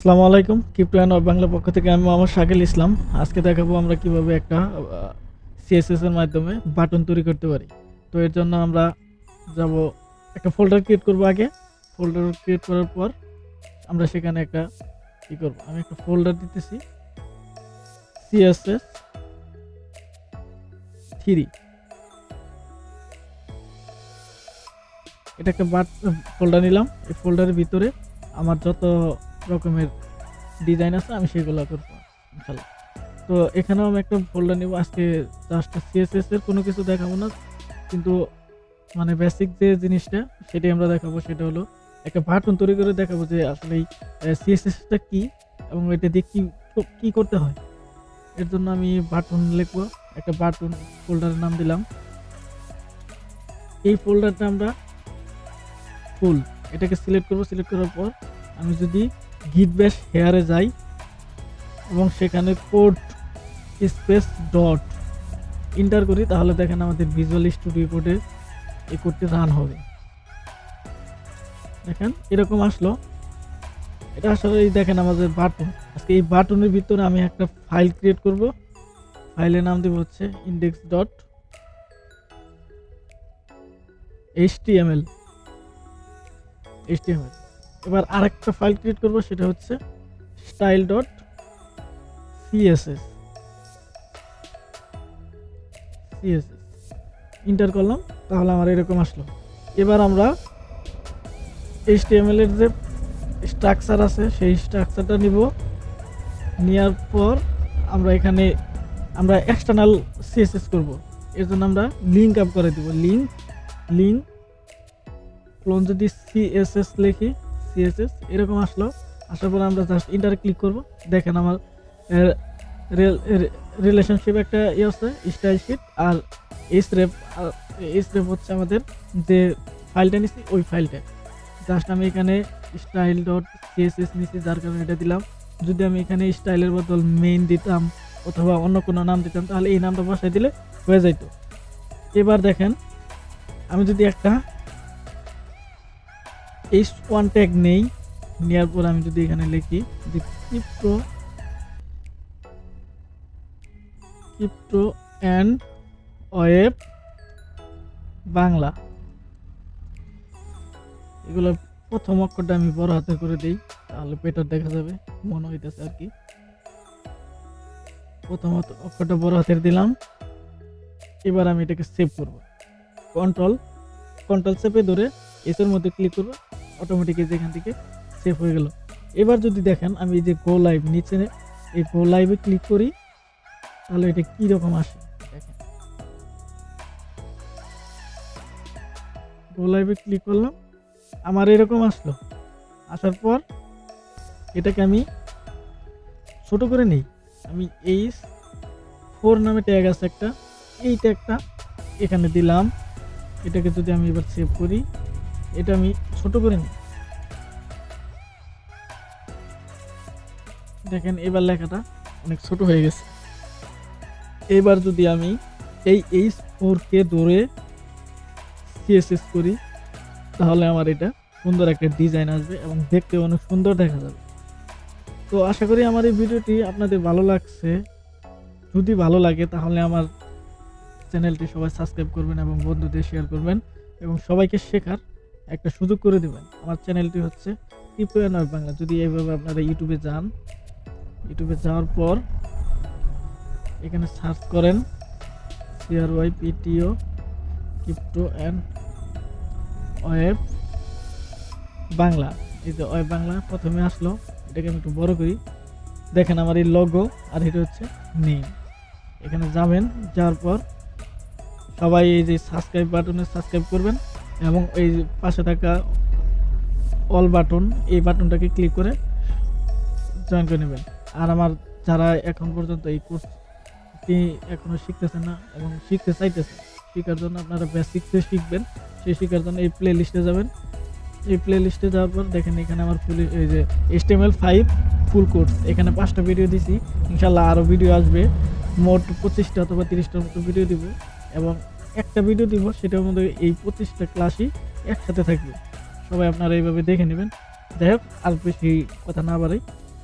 আসসালামু আলাইকুম, crypto and web Bangla পক্ষ থেকে আমি মোহাম্মদ শাকিল ইসলাম। আজকে দেখাবো আমরা কিভাবে একটা সিএসএস এর মাধ্যমে বাটন তৈরি করতে পারি। তো এর জন্য আমরা যাব একটা ফোল্ডার ক্রিয়েট করব। আগে ফোল্ডার ক্রিয়েট করার পর আমরা সেখানে একটা কি করব, আমি একটা ফোল্ডার দিতেছি সিএসএস 3। এটা একটা ফোল্ডার নিলাম। এই ফোল্ডারের ভিতরে আমার যত রকমের ডিজাইন আছে আমি সেগুলো করবো ইনশাল্লাহ। তো এখানেও আমি একটা ফোল্ডার নিব। আজকে জাস্ট সিএসএস এর কোনো কিছু দেখাবো না, কিন্তু মানে বেসিক যে জিনিসটা সেটাই আমরা দেখাবো। সেটা হলো একটা বাটন তৈরি করে দেখাবো যে আসলে এই সিএসএসটা কি এবং এটা দিয়ে কি কি করতে হয়। এর জন্য আমি বাটন লিখবো, একটা বাটন ফোল্ডারের নাম দিলাম। এই ফোল্ডারটা আমরা ফুল এটাকে সিলেক্ট করব। সিলেক্ট করার পর আমি যদি গিট ব্যাশ হেয়ারে যাই এবং সেখানে কোড স্পেস ডট এন্টার করি, তাহলে দেখেন আমাদের ভিজুয়াল স্টুডিও কোডে এই কোডটি রান হবে। দেখেন এরকম আসলো। এটা আসলে এই দেখেন আমাদের বাটন। আজকে এই বাটনের ভিতরে আমি একটা ফাইল ক্রিয়েট করব। ফাইলের নাম দেব হচ্ছে ইন্ডেক্স ডট এইচটিএমএল। এবার আরেকটা ফাইল ক্রিয়েট করব, সেটা হচ্ছে স্টাইল ডট সিএসএস। এন্টার করলাম, তাহলে আমার এরকম আসলো। এবার আমরা এইচটিএমএল এর যে স্ট্রাকচার আছে সেই স্ট্রাকচারটা নিব। নেওয়ার পর আমরা এখানে আমরা এক্সটার্নাল সিএসএস করব। এর জন্য আমরা লিঙ্ক আপ করে দিব। লিঙ্ক ক্লোন যদি সিএসএস লিখি, সিএসএস এরকম আসলো। আসার পর আমরা জাস্ট এন্টার ক্লিক করব। দেখেন আমার রিলেশনশিপ একটা আছে স্টাইল শিট আর এইচরেপ হচ্ছে আমাদের যে ফাইলটা নিছি ওই ফাইলটা। জাস্ট আমি এখানে স্টাইল ডট সিএসএস নিছি, যার কারণে এটা দিলাম। যদি আমি এখানে স্টাইলের বদল মেইন দিতাম অথবা অন্য কোনো নাম দিতাম, তাহলে এই নামটা বসাই দিলে হয়ে যাইতো। এবার দেখেন আমি যদি একটা h1 ট্যাগ নেই, নেওয়ার পর আমি যদি এখানে লিখি যে ক্রিপ্টো অ্যান্ড ওয়েব বাংলা, এগুলো প্রথম অক্ষরটা আমি বড় হাতে করে দিই, তাহলে পেটার দেখা যাবে মনে হইতেছে আর কি। প্রথম অক্ষরটা বড় হাতের দিলাম। এবার আমি এটাকে সেভ করব। কন্ট্রোল চেপে ধরে এসের মধ্যে ক্লিক করব, অটোমেটিক যেখান থেকে সেভ হয়ে গেল। এবার যদি দেখেন আমি এই যে গো লাইভ নিচে এই গো লাইভে ক্লিক করি, তাহলে এটা কি রকম আসে দেখেন। গো লাইভে ক্লিক করলাম, আমার এরকম আসলো। আসার পর এটাকে আমি ছোট করে নেই। আমি H4 নামে ট্যাগ আছে একটা, এই ট্যাগটা এখানে দিলাম। এটাকে যদি আমি এবার সেভ করি, এটা আমি ছোট করে নিই। দেখেন এবার লেখাটা অনেক ছোট হয়ে গেছে। এবার যদি আমি এই H4 কে ধরে সিএসএস করি, তাহলে আমার এটা সুন্দর একটা ডিজাইন আসবে এবং দেখতে অনেক সুন্দর দেখা যাবে। তো আশা করি আমার এই ভিডিওটি আপনাদের ভালো লাগছে। যদি ভালো লাগে তাহলে আমার চ্যানেলটি সবাই সাবস্ক্রাইব করবেন এবং বন্ধুদের শেয়ার করবেন এবং সবাইকে শেখার একটা সুযোগ করে দেবেন। আমার চ্যানেলটি হচ্ছে ক্রিপ্টো অ্যান্ড ওয়েব বাংলা। যদি এইভাবে আপনারা ইউটিউবে যান, ইউটিউবে যাওয়ার পর এখানে সার্চ করেন CRYPTO crypto and web Bangla. এই যে ওয়েব বাংলা প্রথমে আসলো, এটাকে আমি একটু বড় করি। দেখেন আমার এই লোগো আর এটা হচ্ছে নেম। এখানে যাবেন, যাওয়ার পর সবাই এই যে সাবস্ক্রাইব বাটনে সাবস্ক্রাইব করবেন এবং এই পাশে থাকা অল বাটন, এই বাটনটাকে ক্লিক করে জয়েন করে নেবেন। আর আমার যারা এখন পর্যন্ত এই কোর্সটি এখনো শিখতেছেন না এবং শিখতে চাইতেছেন, শেখার জন্য আপনারা বেসিক্সে শিখবেন, সেই শেখার জন্য এই প্লে লিস্টে যাবেন। এই প্লে লিস্টে যাওয়ার পর দেখেন এখানে আমার ফুল এই যে HTML5 ফুল কোর্স, এখানে 5টা ভিডিও দিছি। ইনশাল্লাহ আরও ভিডিও আসবে, মোট 25টা অথবা 30টার মতো ভিডিও দিব এবং একটা ভিডিও দিব সেটার মধ্যে এই 25টা ক্লাসই একসাথে থাকবে। সবাই আপনারা এইভাবে দেখে নেবেন। যাই হোক, আর বেশি কথা না বাড়াই,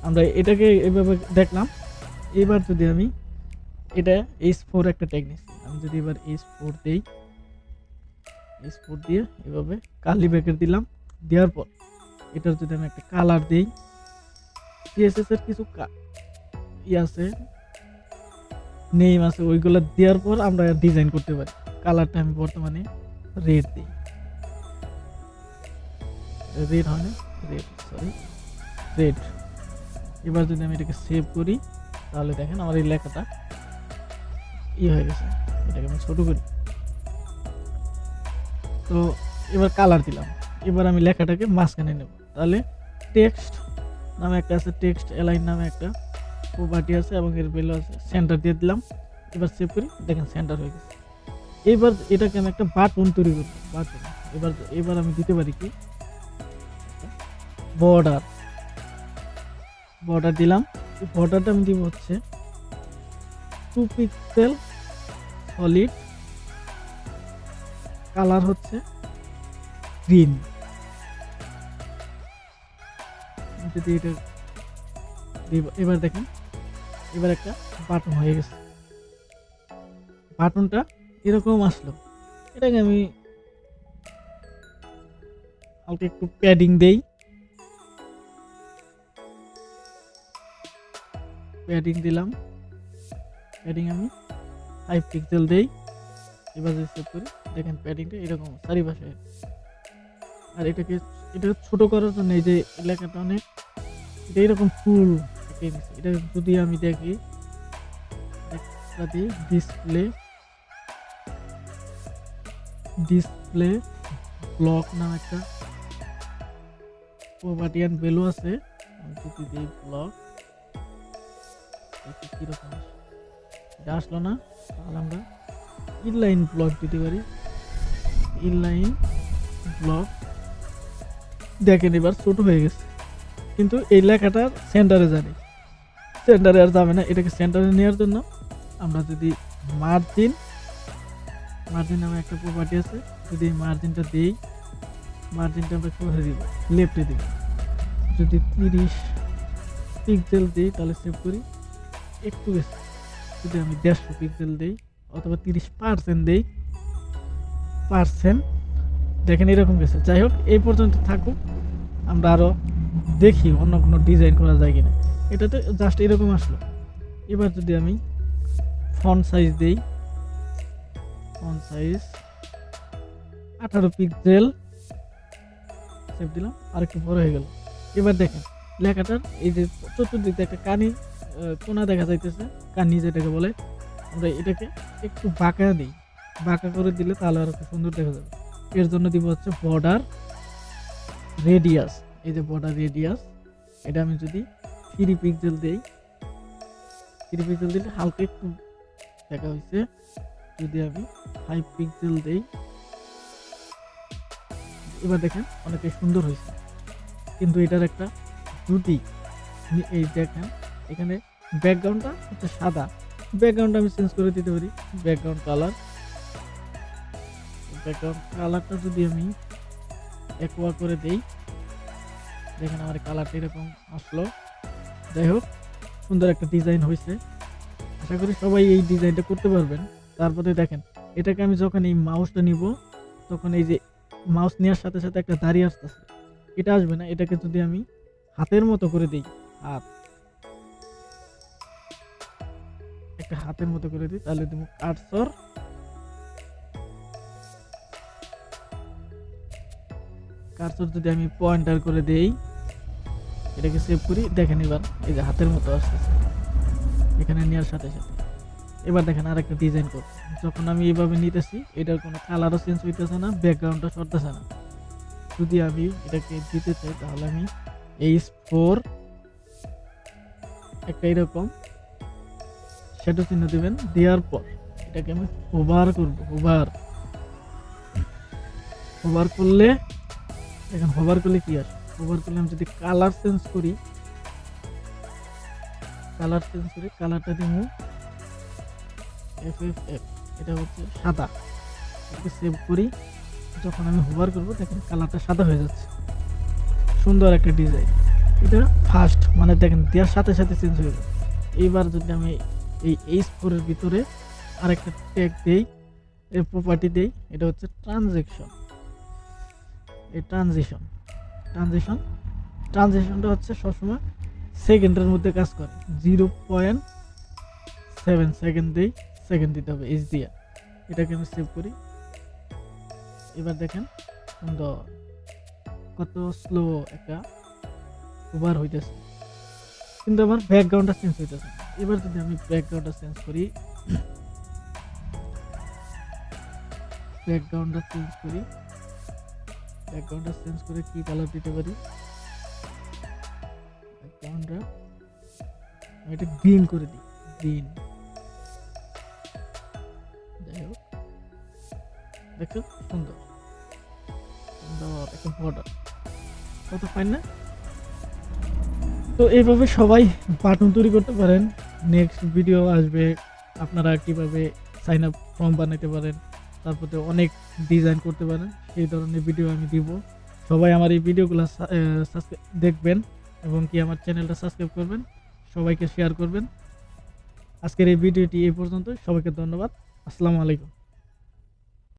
আমরা এটাকে এভাবে দেখলাম। এবার যদি আমি এটা H4 একটা ট্যাগ নিচ্ছি, আমি যদি এবার H4 দেই, H4 দিয়ে এভাবে কার্লি ব্র্যাকেট দিলাম, দেওয়ার পর এটার যদি আমি একটা কালার দেই, CSS এর কিছু আছে, নেম আছে, ওইগুলো দেওয়ার পর আমরা ডিজাইন করতে পারি। কালারটা আমি বর্তমানে রেড দিই, রেড হয় না, রেড। এবার যদি আমি এটাকে সেভ করি, তাহলে দেখেন আমার এই লেখাটা হয়ে গেছে। এটাকে আমি ছোট করি, তো এবার কালার দিলাম। এবার আমি লেখাটাকে মাঝখানে নেব, তাহলে টেক্সট নামে একটা আছে, টেক্সট অ্যালাইন নামে একটা প্রপার্টি আছে এবং এর ভ্যালু আছে, সেন্টার দিয়ে দিলাম। এবার সেভ করি, দেখেন সেন্টার হয়ে গেছে। এবার এটাকে আমি একটা বাটন তৈরি করব, বাটন। এবার আমি দিতে পারি কি, বর্ডার দিলাম। এই বর্ডারটা আমি দিব হচ্ছে 2 পিক্সেল সলিড, কালার হচ্ছে গ্রিন। যদি এটা এবার দেখেন, এবার একটা বাটন হয়ে গেছে। বাটনটা এরকম আসলো। এটাকে আমি হালকা একটু প্যাডিং দেই, প্যাডিং দিলাম, প্যাডিং আমি 5 পিক্সেল দেই। এবার যদি সেভ করি, দেখেন প্যাডিংটা এরকম চারিপাশে। আর এটা ছোট করার জন্য এই যে লেখাটা অনেক, এটা এরকম ফুল, এটা যদি আমি দেখি ডিসপ্লে ব্লক নাম একটা প্রপার্টি এন্ড ভ্যালু আছে, আমি যদি দিই ব্লক, কিরকম এটা আসলো না, তাহলে আমরা ইনলাইন ব্লক দিতে পারি। ইনলাইন ব্লক, দেখেন এবার ছোট হয়ে গেছে, কিন্তু এই লেখাটার সেন্টারে যাবে, সেন্টারে আর যাবে না। এটাকে সেন্টারে নেওয়ার জন্য আমরা যদি মার্জিন নামে একটা প্রপার্টি আছে, যদি এই মার্জিনটা দিই, মার্জিনটা আমরা কোথায় দিব, লেফটে দিব। যদি 30 পিক্সেল দিই, তাহলে সেভ করি, একটু বেশি, যদি আমি 150 পিক্সেল দিই অথবা 30% দিই, দেখেন এরকম গেছে। যাই হোক, এই পর্যন্ত থাকুক, আমরা আরো দেখি অন্য কোনো ডিজাইন করা যায় কিনা। এটাতে জাস্ট এরকম আসলো। এবার যদি আমি ফন্ট সাইজ দেই, ফন্ট সাইজ 18 পিক্সেল, সেভ দিলাম, আর একটু বড় হয়ে গেল। এবার দেখেন লেখাটার এই যে চতুর্দিকে একটা কোনা দেখা যাইতেছে, কানি যেটাকে বলে, আমরা এটাকে একটু বাঁকা দিই, বাঁকা করে দিলে তাহলে আর একটু সুন্দর দেখা যাবে। এর জন্য দিব হচ্ছে বর্ডার রেডিয়াস। এই যে বর্ডার রেডিয়াস, এটা আমি যদি 3 পিক্সেল দেই, 3 পিক্সেল দিলে হালকা একটু দেখা হয়েছে। যদি আমি 5 পিক্সেল দেই, এবার দেখেন অনেকটাই সুন্দর হয়েছে। কিন্তু এটার একটা ত্রুটি, এই দেখেন এখানে ব্যাকগ্রাউন্ডটা হচ্ছে সাদা, ব্যাকগ্রাউন্ড আমি চেঞ্জ করে দিতে পারি। ব্যাকগ্রাউন্ড কালারটা যদি আমি একোয়া করে দেই, দেখেন আমার কালারটা এরকম আসলো। যাই হোক, সুন্দর একটা ডিজাইন হয়েছে। আশা করি সবাই এই ডিজাইনটা করতে পারবেন। তারপরে দেখেন এটাকে আমি যখন এই মাউসটা নিব, তখন এই যে মাউস নেওয়ার সাথে সাথে একটা দাড়ি আসতেছে, এটা আসবে না। এটাকে যদি আমি হাতের মতো করে দিই, একটা হাতের মতো করে দিই, তাহলে দিব কার্সর যদি আমি পয়েন্টার করে দেই, এটাকে সেভ করি, দেখেন এবার এই যে হাতের মতো আসতেছে এখানে নেওয়ার সাথে সাথে। এবার দেখেন আর একটা ডিজাইন করব, যখন আমি এইভাবে নিতেছি, এটার কোনো কালারও চেঞ্জ হইতেছে না, ব্যাকগ্রাউন্ডটা সরতেছে না। যদি আমি এটাকে দিতে চাই, তাহলে আমি H4 একটা এরকম শ্যাডো চিহ্ন দিবেন, দেওয়ার পর এটাকে আমি হোভার করব। হোভার করলে দেখেন, হোভার করলে কি আসে, হোভার করলে আমি যদি কালার চেঞ্জ করি, কালারটা দিব FFF, এটা হচ্ছে সাদা। এটাকে সেভ করি, যখন আমি হোভার করব, দেখেন কালারটা সাদা হয়ে যাচ্ছে। সুন্দর একটা ডিজাইন। এটা ফার্স্ট মানে দেখেন দেওয়ার সাথে সাথে চেঞ্জ হয়ে যাবে। এইবার যদি আমি এই H4 এর ভিতরে আরেকটা ট্যাগ দেই, এর প্রপার্টি দেই, এটা হচ্ছে ট্রানজেকশন। এই ট্রানজিশনটা হচ্ছে সবসময় সেকেন্ডের মধ্যে কাজ করে। 0.7 সেকেন্ড দেই, সেকেন্ড দিতে হবে এইচ দিয়ে। এটাকে আমি সেভ করি। এবার দেখেন সুন্দর কত স্লো একটা ওভার হইতেছে, কিন্তু আমার ব্যাকগ্রাউন্ডটা চেঞ্জ হইতেছে। এবার যদি আমি ব্যাকগ্রাউন্ডটা চেঞ্জ করি, ব্যাকগ্রাউন্ডটা চেঞ্জ করে কি কালার দিতে পারি, ব্যাকগ্রাউন্ডটা আমি এটা গ্রিন করে দিই, গ্রিন। যাই হোক, দেখো সুন্দর সুন্দর একটা বর্ডার, কত ফাইন না? তো এইভাবে সবাই বাটন তৈরি করতে পারেন। নেক্সট ভিডিও আসবে আপনারা কিভাবে সাইন আপ ফর্ম বানাতে পারেন, তারপরে অনেক ডিজাইন করতে পারেন, সেই ধরনের ভিডিও আমি দিব। সবাই আমার এই ভিডিওগুলো দেখবেন এবং কি আমার চ্যানেলটা সাবস্ক্রাইব করবেন, সবাইকে শেয়ার করবেন। আজকের এই ভিডিওটি এই পর্যন্ত, সবাইকে ধন্যবাদ। আসসালামু আলাইকুম।